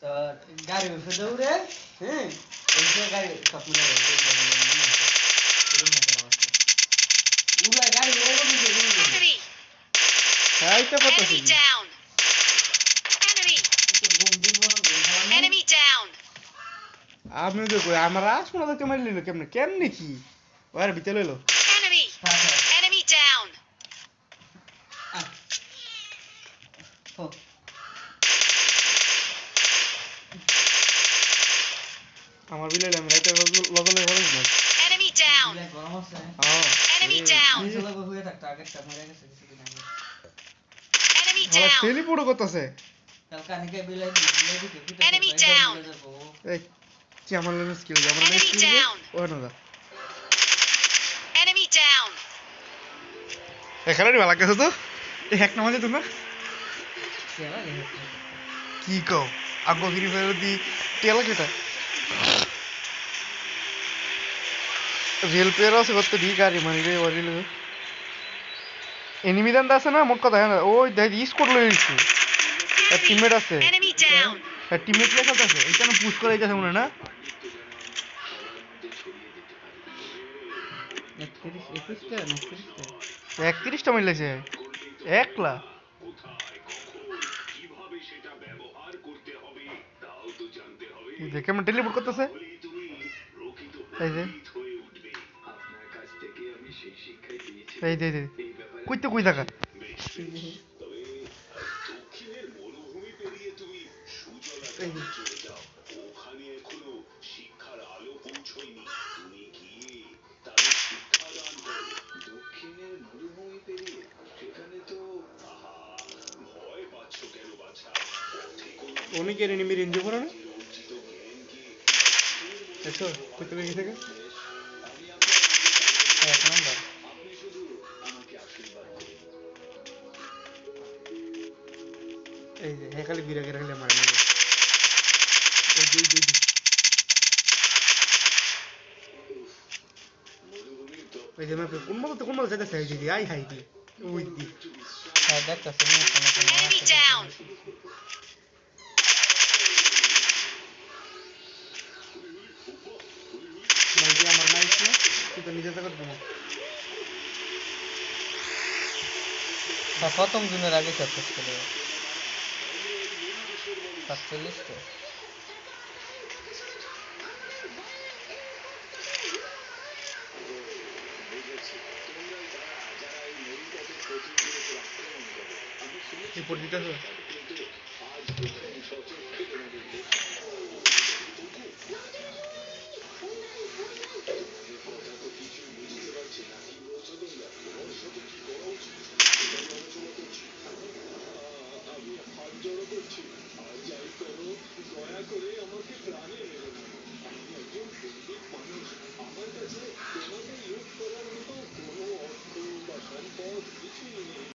गाड़ी में फिर दौड़े हैं ऐसे गाड़ी सपने उड़ा गाड़ी Enemy! হ্যাঁ এটা কত Enemy down! Enemy down! আমি তো কই আমার আসমানা তো কেমন লিলো কেমনে কেমনে কি ওর ভিতরে লইলো Enemy! Enemy down! আমার বিলে আমি রাইতে লগলে ঘরে না Enemy down! হ্যাঁ Enemy down! Enemy আমার down! টেলিপোর্ট করতেছে Enemy down! এই কি আমার লেভেল স্কিল আমার Enemy স্কিল down! ও না দা Enemy down! এখানে ভালো লাগছে তো এই হ্যাক নামাজে তোমরা কি কও আগো ফ্রি ফায়ার দি তেল কেটা রিয়েল প্লেয়ার আছে কত ডি গাড়ি মানে রে ওরিল এনিমি দান আছে না মোট কথা না ওই দেখ স্কোর লই নিছে আর টিমমেট আছে Enemy down! আর টিমমেট লেখা আছে এটা না পুশ করে যাচ্ছে মনে না 31টা মিলেছে একলা দেখে আমি টেলিপোর্ট করতেছে এই যে এই যে কইতে কই থাকা এই যে অনেকের এনিমি রেঞ্জে পড়ে না এসো কইতে গেছে থেকে এক নাম্বার এই যে হে খালি বিরাগে রাখলে মারে না এই দুই এই যে আমি কোন মতো যেতে চাই দিদি আই হাই দি ওই দি হ্যাঁ দেখতাছ Enemy down! ভাই আমার নাইস না তুই তো নিজে থেকে দেবো প্রথম দিনের আগে সাকসেস করে 47 তো রিপোর্ট দিতে হবে